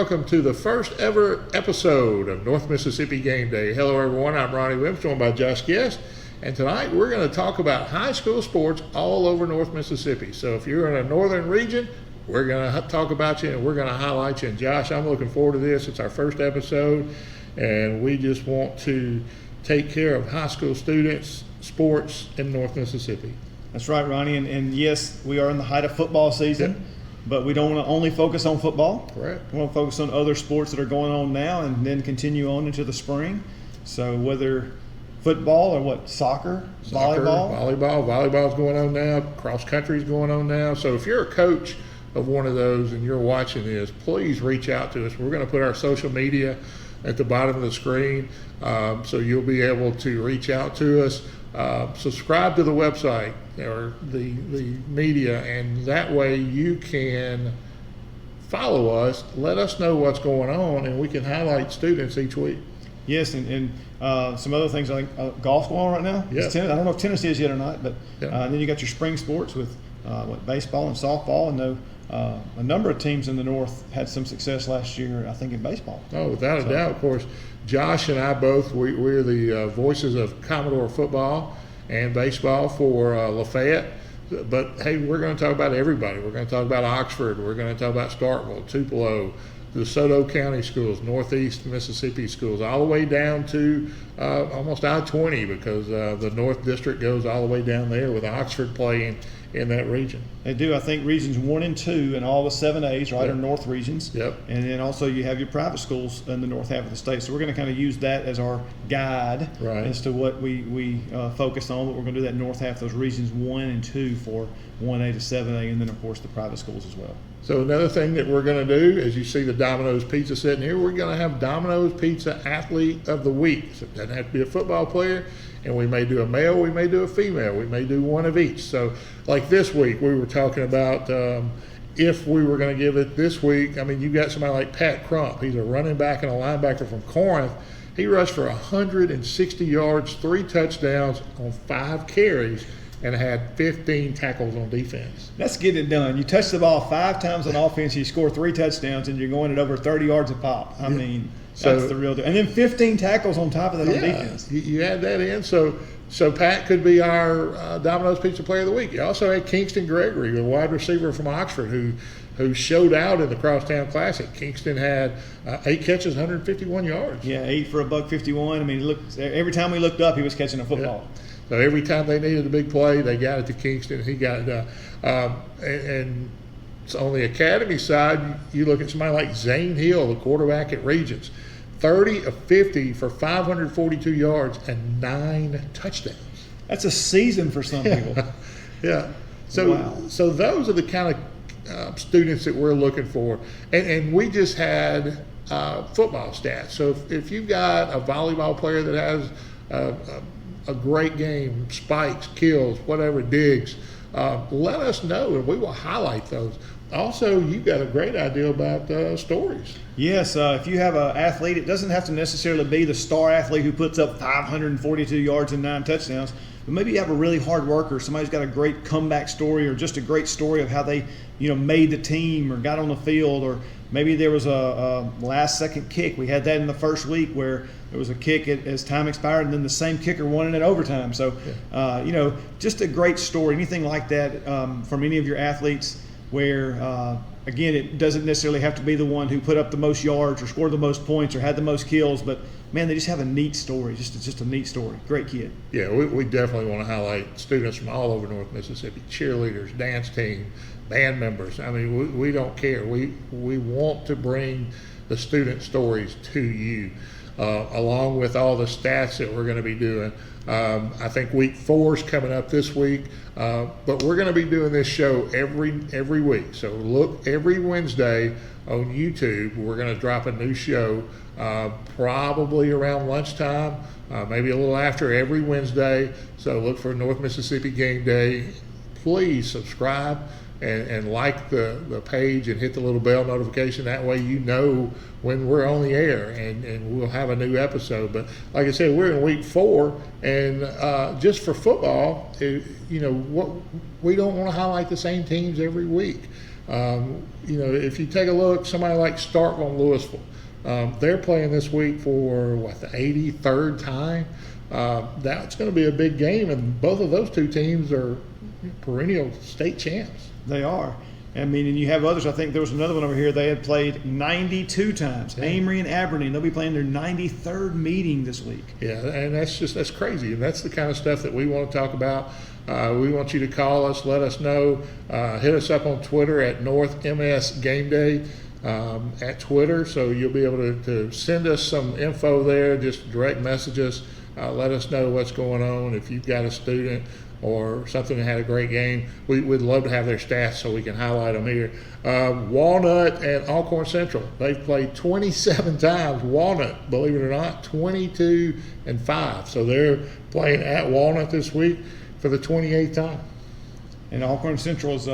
welcome to the first ever episode of North Mississippi Game Day. Hello everyone, I'm Ronnie Williams, joined by Josh Guest, and tonight we're going to talk about high school sports all over North Mississippi. So if you're in a northern region, we're going to talk about you and we're going to highlight you. And Josh, I'm looking forward to this. It's our first episode, and we just want to take care of high school students' sports in North Mississippi. That's right, Ronnie, and yes, we are in the height of football season. Yep. But we don't want to only focus on football. Correct. We want to focus on other sports that are going on now and then continue on into the spring. So whether football or soccer, volleyball's going on now, cross country's going on now. So if you're a coach of one of those and you're watching this, please reach out to us. We're going to put our social media at the bottom of the screen, so you'll be able to reach out to us. Subscribe to the website or the media, and that way you can follow us, let us know what's going on, and we can highlight students each week. Yes, and some other things. I think golf's going on right now. Yeah. I don't know if tennis is yet or not, but Yeah. then you got your spring sports with baseball and softball. And a number of teams in the north had some success last year, I think, in baseball. Oh, without a doubt. Of course, Josh and I both, we're the voices of Commodore football and baseball for Lafayette. But, hey, we're going to talk about everybody. We're going to talk about Oxford. We're going to talk about Starkville, Tupelo, the DeSoto County schools, Northeast Mississippi schools, all the way down to almost I-20, because the North District goes all the way down there with Oxford playing in that region. They do. I think regions 1 and 2 and all the 7As, right, Yep. are north regions. Yep. And then also you have your private schools in the north half of the state. So we're going to kind of use that as our guide Right. as to what we focus on. But we're going to do that north half, those regions 1 and 2 for 1A to 7A, and then of course the private schools as well. So another thing that we're going to do, as you see the Domino's Pizza sitting here, we're going to have Domino's Pizza Athlete of the Week. So it doesn't have to be a football player, and we may do a male, we may do a female, we may do one of each. So like this week, we were talking about if we were going to give it this week, I mean, you got somebody like Pat Crump. He's a running back and a linebacker from Corinth. He rushed for 160 yards, 3 touchdowns on 5 carries, and had 15 tackles on defense. Let's get it done. You touch the ball 5 times on offense, you score 3 touchdowns, and you're going at over 30 yards a pop. I mean, that's the real deal. And then 15 tackles on top of that on defense. You add that in. So Pat could be our Domino's Pizza Player of the Week. You also had Kingston Gregory, the wide receiver from Oxford, who showed out in the Crosstown Classic. Kingston had 8 catches, 151 yards. Yeah, 8 for $151. I mean, every time we looked up, he was catching a football. Yeah. So every time they needed a big play, they got it to Kingston. He got it done. And so on the academy side, you look at somebody like Zane Hill, the quarterback at Regents, 30 of 50 for 542 yards and 9 touchdowns. That's a season for some people. Yeah. So Wow. So those are the kind of students that we're looking for. And we just had football stats. So if you've got a volleyball player that has a great game, spikes, kills, whatever, digs, let us know and we will highlight those. Also, you've got a great idea about stories. Yes, if you have an athlete, it doesn't have to necessarily be the star athlete who puts up 542 yards and 9 touchdowns, but maybe you have a really hard worker, somebody's got a great comeback story or just a great story of how they made the team or got on the field, or maybe there was a last-second kick. We had that in the first week where there was a kick as time expired, and then the same kicker won it in overtime. So, just a great story, anything like that from any of your athletes where, again, it doesn't necessarily have to be the one who put up the most yards or scored the most points or had the most kills, but, man, they just have a neat story, just a neat story. Great kid. Yeah, we definitely want to highlight students from all over North Mississippi, cheerleaders, dance team, band members. I mean, we don't care. We want to bring the student stories to you, along with all the stats that we're going to be doing. I think week 4 is coming up this week, but we're going to be doing this show every week. So look every Wednesday on YouTube. We're going to drop a new show, probably around lunchtime, maybe a little after every Wednesday. So look for North Mississippi Game Day. Please subscribe and like the page and hit the little bell notification. That way you know when we're on the air and we'll have a new episode. But like I said, we're in week 4, and just for football, we don't want to highlight the same teams every week. If you take a look, somebody like Starkville and Louisville, they're playing this week for the 83rd time. That's going to be a big game, and both of those two teams are perennial state champs. They are. I mean, and you have others. I think there was another one over here. They had played 92 times. Yeah. Amory and Aberdeen. They'll be playing their 93rd meeting this week. Yeah, and that's crazy. And that's the kind of stuff that we want to talk about. We want you to call us, let us know. Hit us up on Twitter at NorthMsGameday at Twitter. So you'll be able to send us some info there. Just direct message us. Let us know what's going on. If you've got a student or something that had a great game, we'd love to have their stats so we can highlight them here. Walnut and Alcorn Central, they've played 27 times. Walnut, believe it or not, 22-5. So they're playing at Walnut this week for the 28th time. And Alcorn Central is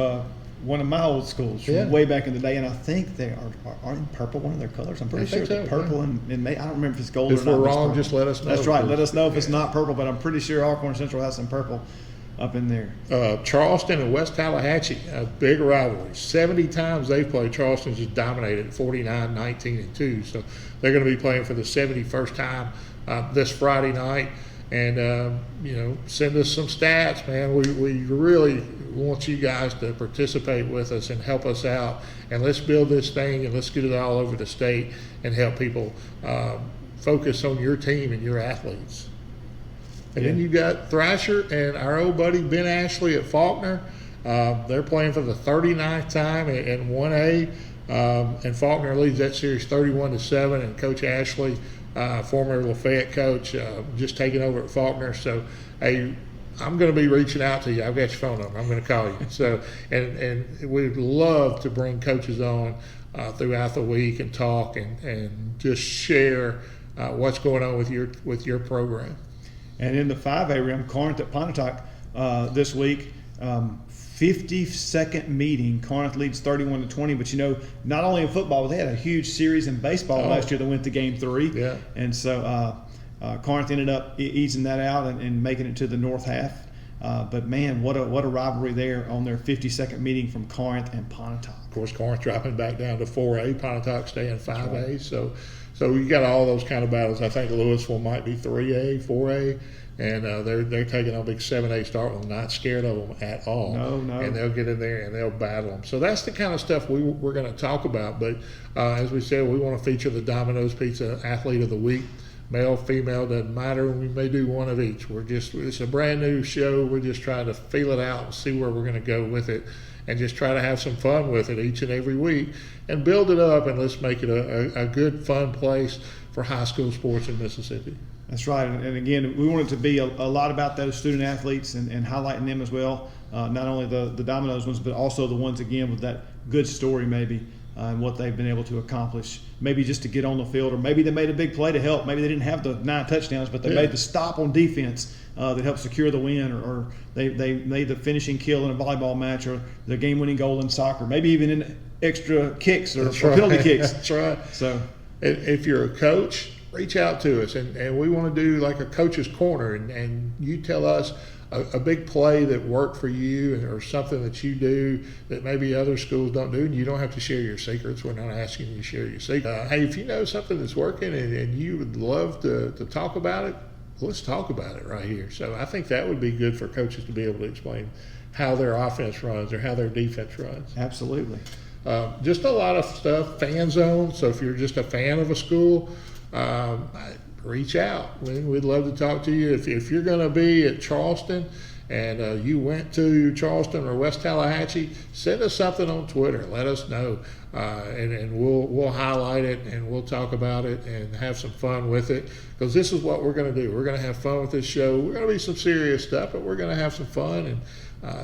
one of my old schools from way back in the day, and I think they aren't purple one of their colors. I'm pretty sure it's purple and I don't remember if it's gold or not. If we're wrong, just let us know. That's right. Let us know if it's not purple, but I'm pretty sure Alcorn Central has some purple up in there. Charleston and West Tallahatchie, a big rivalry. 70 times they've played. Charleston just dominated 49-19-2. So they're going to be playing for the 71st time this Friday night. And, send us some stats, man. We really want you guys to participate with us and help us out. And let's build this thing and let's get it all over the state and help people focus on your team and your athletes. And then you've got Thrasher and our old buddy Ben Ashley at Faulkner. They're playing for the 39th time in 1A. And Faulkner leads that series 31-7. And Coach Ashley, former Lafayette coach, just taking over at Faulkner. So, hey, I'm going to be reaching out to you. I've got your phone number. I'm going to call you. So, and we'd love to bring coaches on throughout the week and talk and just share what's going on with your program. And in the 5A realm, Corinth at Pontotoc this week, 52nd meeting. Corinth leads 31-20. But not only in football, but they had a huge series in baseball last year that went to Game 3. Yeah. And so Corinth ended up easing that out and making it to the north half. But man, what a rivalry there on their 52nd meeting from Corinth and Pontotoc. Of course, Corinth dropping back down to 4A, Pontotoc staying 5A. Right. So you got all those kind of battles. I think Louisville might be 3A, 4A, and they're taking on a big 7A start. We're not scared of them at all. No. And they'll get in there and they'll battle them. So that's the kind of stuff we're going to talk about. But as we said, we want to feature the Domino's Pizza Athlete of the Week. Male, female, doesn't matter. We may do one of each. It's a brand new show. We're just trying to feel it out and see where we're going to go with it and just try to have some fun with it each and every week and build it up, and let's make it a good, fun place for high school sports in Mississippi. That's right. And again, we want it to be a lot about those student athletes and highlighting them as well. Not only the Domino's ones, but also the ones, again, with that good story maybe. And what they've been able to accomplish, maybe just to get on the field, or maybe they made a big play to help. Maybe they didn't have the 9 touchdowns, but they made the stop on defense that helped secure the win, or they made the finishing kill in a volleyball match, or the game-winning goal in soccer, maybe even in extra kicks or penalty kicks. That's right. So, if you're a coach, reach out to us, and we want to do like a coach's corner, and you tell us a big play that worked for you or something that you do that maybe other schools don't do, and you don't have to share your secrets. We're not asking you to share your secrets. Hey, if you know something that's working and you would love to talk about it, let's talk about it right here. So I think that would be good for coaches to be able to explain how their offense runs or how their defense runs. Absolutely. Just a lot of stuff, fan zone. So if you're just a fan of a school, reach out. We'd love to talk to you. If you're going to be at Charleston and you went to Charleston or West Tallahatchie, send us something on Twitter. Let us know, and we'll highlight it and we'll talk about it and have some fun with it, because this is what we're going to do. We're going to have fun with this show. We're going to be some serious stuff, but we're going to have some fun, and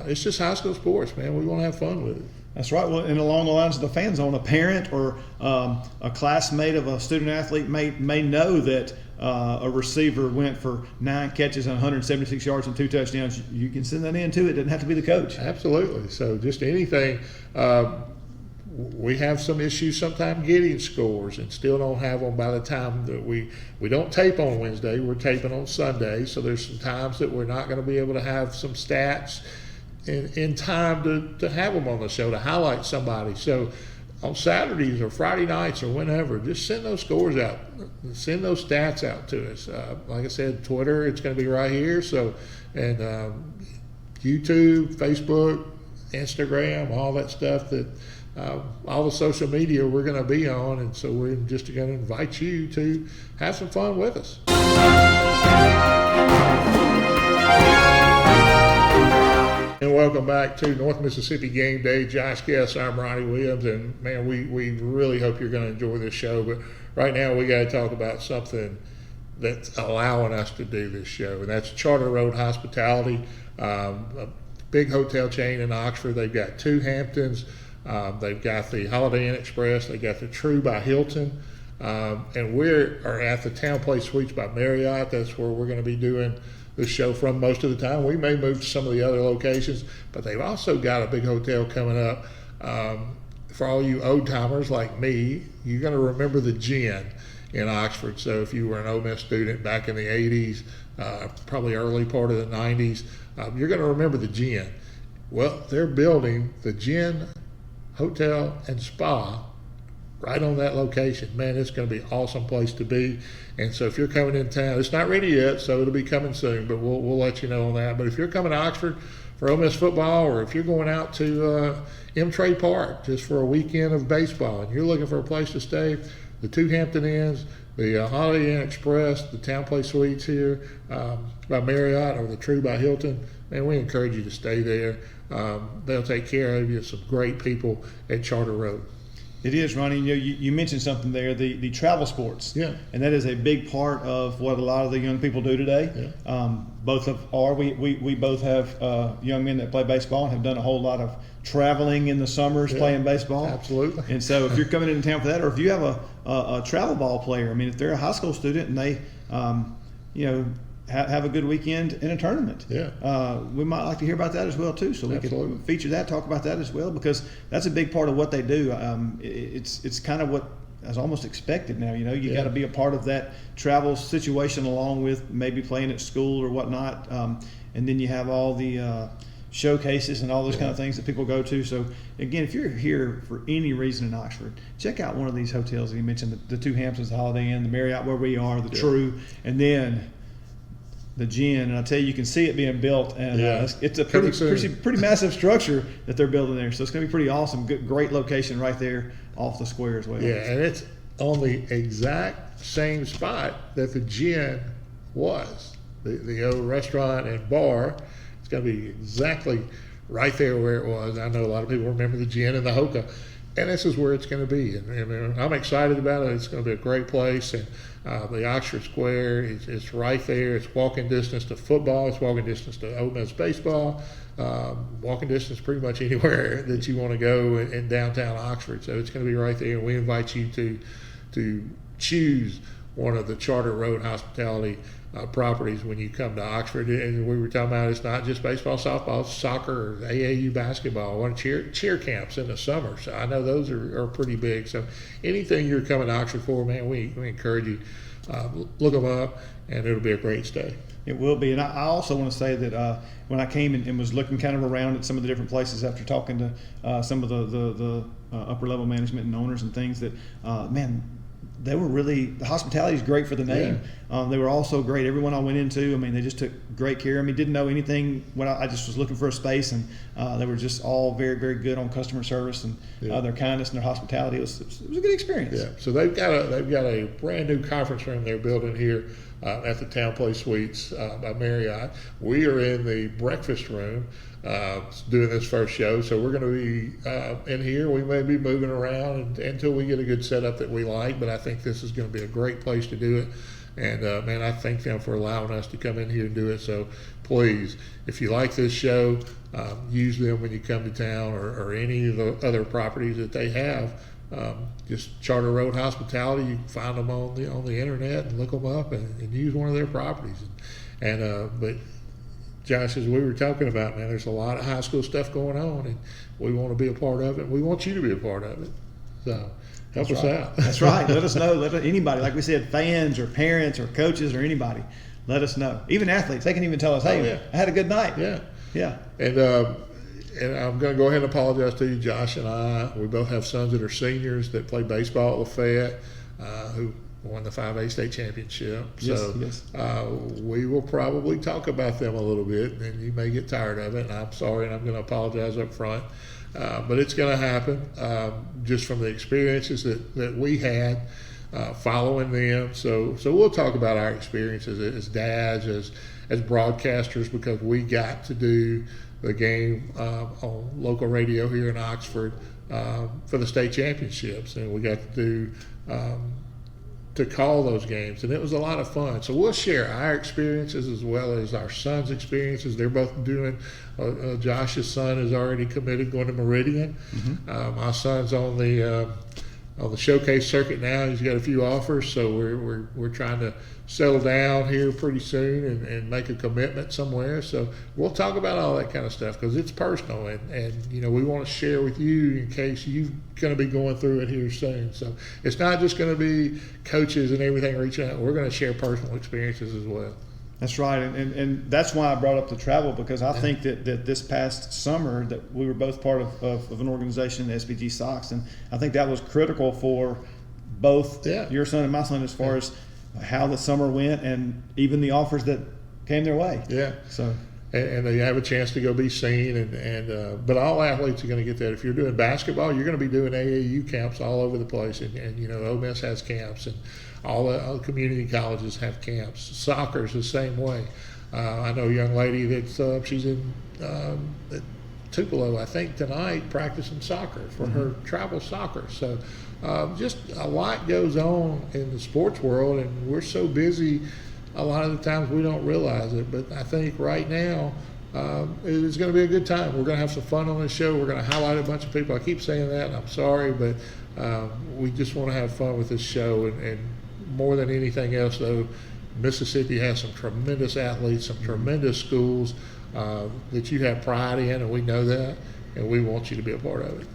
it's just high school sports, man. We want to have fun with it. That's right. Well, and along the lines of the fan zone, a parent or a classmate of a student athlete may know that a receiver went for 9 catches and 176 yards and 2 touchdowns. You can send that in too. It doesn't have to be the coach. Absolutely. So just anything. We have some issues sometimes getting scores and still don't have them by the time that we don't tape on Wednesday. We're taping on Sunday. So there's some times that we're not going to be able to have some stats in time to have them on the show, to highlight somebody. So on Saturdays or Friday nights or whenever, just send those scores out, send those stats out to us. Like I said, Twitter, it's going to be right here. So, and YouTube, Facebook, Instagram, all that stuff that all the social media we're going to be on. And so we're just going to invite you to have some fun with us. And welcome back to North Mississippi Game Day. Josh Guest, I'm Ronnie Williams, and man, we really hope you're going to enjoy this show. But right now, we got to talk about something that's allowing us to do this show, and that's Charter Road Hospitality, a big hotel chain in Oxford. They've got two Hamptons, they've got the Holiday Inn Express, they got the True by Hilton, and we are at the Town Place Suites by Marriott. That's where we're going to be doing the show from most of the time. We may move to some of the other locations, but they've also got a big hotel coming up. For all you old timers like me, you're going to remember the Gin in Oxford. So if you were an Ole Miss student back in the 80s, probably early part of the 90s, you're going to remember the Gin. Well, they're building the Gin Hotel and Spa right on that location. Man, it's going to be an awesome place to be. And so if you're coming in town, it's not ready yet, so it'll be coming soon, but we'll let you know on that. But if you're coming to Oxford for Ole Miss football, or if you're going out to M-Trade Park just for a weekend of baseball and you're looking for a place to stay, the two Hampton Inns, the Holiday Inn Express, the Town Place Suites here by Marriott, or the True by Hilton, man, we encourage you to stay there. They'll take care of you. Some great people at Charter Road. It is, Ronnie. You mentioned something there, the travel sports. Yeah. And that is a big part of what a lot of the young people do today. Yeah. We both have young men that play baseball and have done a whole lot of traveling in the summers playing baseball. Absolutely. And so if you're coming into town for that, or if you have a travel ball player, I mean, if they're a high school student and they, have a good weekend in a tournament. Yeah. We might like to hear about that as well too, so we Absolutely. could feature that, talk about that as well, because that's a big part of what they do. It's kind of what is almost expected now. You got to be a part of that travel situation along with maybe playing at school or whatnot, and then you have all the showcases and all those kind of things that people go to. So again, if you're here for any reason in Oxford, check out one of these hotels that you mentioned, the two Hamptons, the Holiday Inn, the Marriott where we are, the True, and then the Gin. And I tell you can see it being built, and it's a pretty massive structure that they're building there. So it's going to be pretty awesome. Great location right there off the square as well. Yeah, and it's on the exact same spot that the Gin was, the old restaurant and bar. It's going to be exactly right there where it was. I know a lot of people remember the Gin and the Hoka, and this is where it's going to be. And I'm excited about it. It's going to be a great place. And the Oxford Square is right there. It's walking distance to football. It's walking distance to Ole Miss baseball. Walking distance pretty much anywhere that you want to go in downtown Oxford. So it's going to be right there. And we invite you to choose one of the Charter Road Hospitality properties when you come to Oxford. And we were talking about, it's not just baseball, softball, soccer, or AAU basketball, one cheer camps in the summer. So I know those are pretty big. So anything you're coming to Oxford for, man, we encourage you, look them up, and it'll be a great stay. It will be. And I also want to say that when I came and was looking kind of around at some of the different places after talking to some of the upper level management and owners and things, that they were really, the hospitality is great for the name. Yeah. They were also great. Everyone I went into, I mean, they just took great care of me. Didn't know anything when I just was looking for a space, and they were just all very, very good on customer service and their kindness and their hospitality. It was a good experience. Yeah. So they've got a brand new conference room they're building here at the Town Place Suites by Marriott. We are in the breakfast room doing this first show, so we're going to be in here. We may be moving around until we get a good setup that we like, but I think this is going to be a great place to do it. And man, I thank them for allowing us to come in here and do it. So please, if you like this show, use them when you come to town, or any of the other properties that they have. Just Charter Road Hospitality. You can find them on the internet and look them up and use one of their properties. But Josh, as we were talking about, man, there's a lot of high school stuff going on, and we want to be a part of it. We want you to be a part of it. So help us out. That's right. Let us know. Let anybody, like we said, fans or parents or coaches or anybody, let us know. Even athletes, they can even tell us, hey, I had a good night. Yeah. Yeah. And and I'm going to go ahead and apologize to you, Josh and I. We both have sons that are seniors that play baseball at Lafayette, who won the 5A state championship. Yes, So yes. we will probably talk about them a little bit, and you may get tired of it. And I'm sorry, and I'm going to apologize up front. But it's going to happen just from the experiences that we had following them. So we'll talk about our experiences as dads, as broadcasters, because we got to do the game on local radio here in Oxford for the state championships, and we got to do to call those games, and it was a lot of fun. So we'll share our experiences as well as our sons' experiences. They're both doing. Josh's son is already committed, going to Meridian. Mm-hmm. My son's on the showcase circuit now. He's got a few offers, so we're trying to settle down here pretty soon and make a commitment somewhere. So we'll talk about all that kind of stuff because it's personal, and we want to share with you in case you're going to be going through it here soon. So it's not just going to be coaches and everything reaching out. We're going to share personal experiences as well. That's right, and that's why I brought up the travel, because I think that this past summer that we were both part of an organization, SBG Sox, and I think that was critical for both your son and my son as far as how the summer went and even the offers that came their way. Yeah. So. And they have a chance to go be seen, but all athletes are going to get that. If you're doing basketball, you're going to be doing AAU camps all over the place, and Ole Miss has camps, and all the community colleges have camps. Soccer's the same way. I know a young lady that's she's in Tupelo, I think, tonight practicing soccer for her travel soccer. So just a lot goes on in the sports world, and we're so busy. A lot of the times we don't realize it, but I think right now it's going to be a good time. We're going to have some fun on this show. We're going to highlight a bunch of people. I keep saying that, and I'm sorry, but we just want to have fun with this show. And more than anything else, though, Mississippi has some tremendous athletes, some tremendous schools that you have pride in, and we know that, and we want you to be a part of it.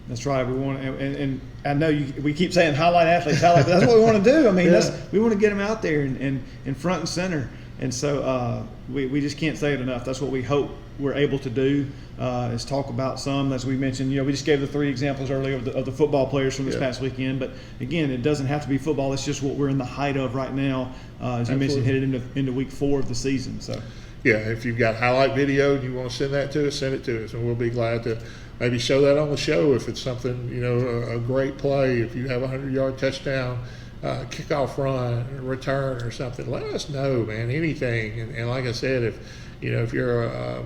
That's right. We want, and I know we keep saying highlight athletes, highlight. But that's what we want to do. I mean, we want to get them out there and front and center. And so we just can't say it enough. That's what we hope we're able to do is talk about some, as we mentioned. We just gave the 3 examples earlier of the football players from this past weekend. But again, it doesn't have to be football. It's just what we're in the height of right now. As you mentioned, headed into week 4 of the season. So. Yeah, if you've got highlight video and you want to send that to us, send it to us, and we'll be glad to maybe show that on the show if it's something, a great play. If you have a 100-yard touchdown, kickoff run, return or something, let us know, man, anything. And like I said, if you're a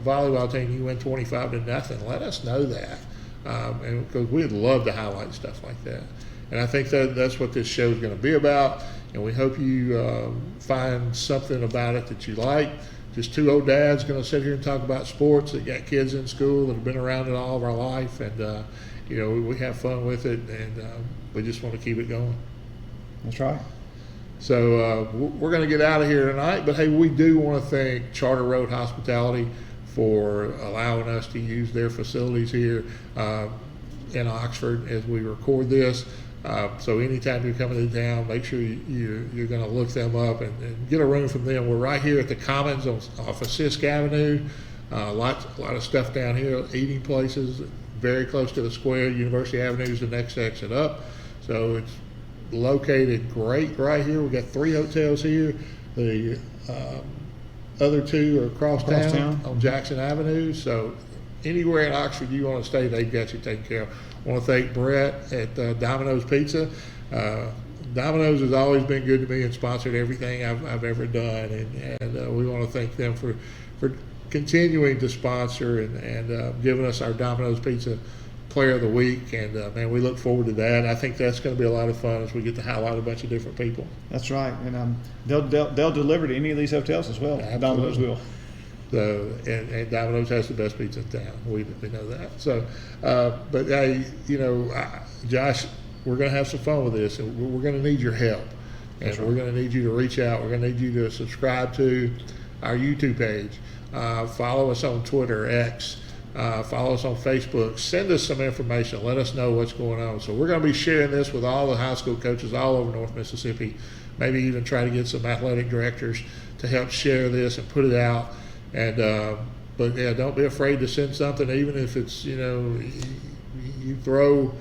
volleyball team, you win 25-0, let us know that. And because we'd love to highlight stuff like that. And I think that's what this show is going to be about. And we hope you find something about it that you like. Just 2 old dads going to sit here and talk about sports that got kids in school that have been around it all of our life, and we have fun with it, and we just want to keep it going. That's right. So we're going to get out of here tonight, but hey, we do want to thank Charter Road Hospitality for allowing us to use their facilities here in Oxford as we record this. So anytime you're coming to town, make sure you're going to look them up and get a room from them. We're right here at the Commons off of Sisk Avenue. A lot of stuff down here, eating places, very close to the square. University Avenue is the next exit up. So it's located great right here. We've got 3 hotels here. The other 2 are across town on Jackson Avenue. So anywhere in Oxford you want to stay, they've got you taken care of. I want to thank Brett at Domino's Pizza. Domino's has always been good to me and sponsored everything I've ever done, and we want to thank them for continuing to sponsor and giving us our Domino's Pizza Player of the Week. And man, we look forward to that. I think that's going to be a lot of fun as we get to highlight a bunch of different people. That's right, and they'll deliver to any of these hotels as well. Absolutely. Domino's will. So, and Domino's has the best pizza in town. We know that. So, but hey, Josh, we're going to have some fun with this, and we're going to need your help. And That's right. We're going to need you to reach out. We're going to need you to subscribe to our YouTube page. Follow us on Twitter, X. Follow us on Facebook. Send us some information. Let us know what's going on. So we're going to be sharing this with all the high school coaches all over North Mississippi. Maybe even try to get some athletic directors to help share this and put it out. And But yeah, don't be afraid to send something, even if it's, you throw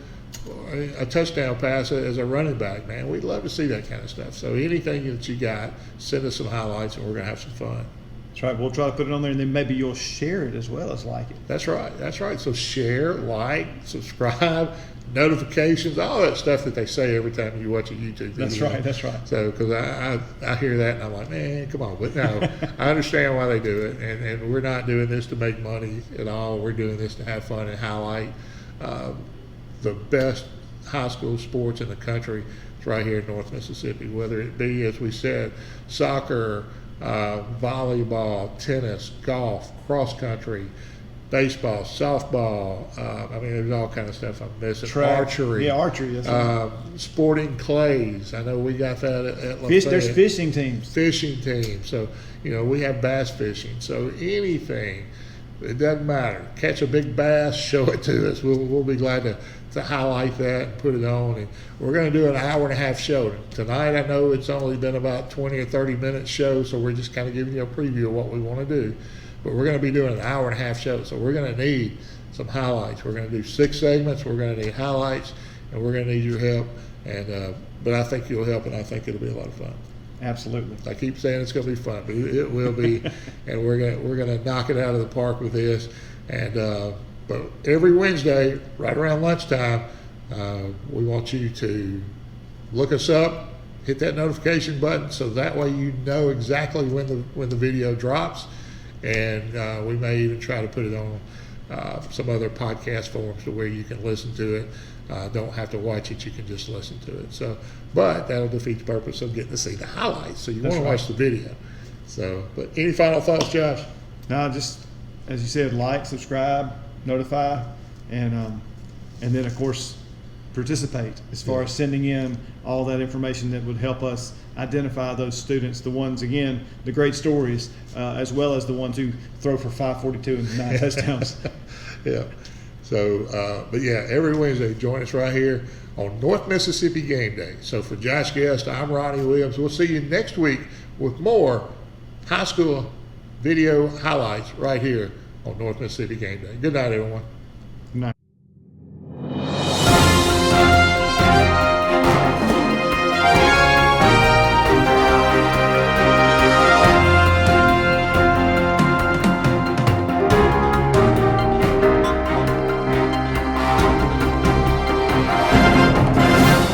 a touchdown pass as a running back, man. We'd love to see that kind of stuff. So anything that you got, send us some highlights, and we're going to have some fun. That's right. We'll try to put it on there, and then maybe you'll share it as well as like it. That's right. That's right. So share, like, subscribe, notifications, all that stuff that they say every time you watch a YouTube video. That's right. That's right. So, because I hear that and I'm like, man, come on. But no, I understand why they do it, and we're not doing this to make money at all. We're doing this to have fun and highlight the best high school sports in the country. It's right here in North Mississippi, whether it be, as we said, soccer, volleyball, tennis, golf, cross country, baseball, softball. I mean, there's all kind of stuff I'm missing. Track. Archery. Yeah, archery. Sporting clays. I know we got that at Fish, Lafayette. there's fishing teams. Fishing teams. So, we have bass fishing. So anything, it doesn't matter. Catch a big bass, show it to us. We'll be glad to highlight that and put it on. And we're going to do an hour-and-a-half show. Tonight, I know it's only been about 20 or 30-minute show, so we're just kind of giving you a preview of what we want to do. But we're going to be doing an hour-and-a-half show, so we're going to need some highlights. We're going to do 6 segments. We're going to need highlights, and we're going to need your help. And but I think you'll help, and I think it'll be a lot of fun. Absolutely. I keep saying it's going to be fun, but it will be, and we're going to knock it out of the park with this. And but every Wednesday, right around lunchtime, we want you to look us up, hit that notification button, so that way you know exactly when the video drops. And we may even try to put it on some other podcast forums to where you can listen to it. Don't have to watch it, you can just listen to it. So, but that'll defeat the purpose of getting to see the highlights. So you want to watch the video. So, but any final thoughts, Josh? No, just as you said, like, subscribe, notify, and then of course participate as far as sending in all that information that would help us identify those students, the ones, again, the great stories, as well as the ones who throw for 542 and 9 touchdowns. Yeah. So, but yeah, every Wednesday, join us right here on North Mississippi Game Day. So for Josh Guest, I'm Ronnie Williams. We'll see you next week with more high school video highlights right here on North Mississippi Game Day. Good night, everyone.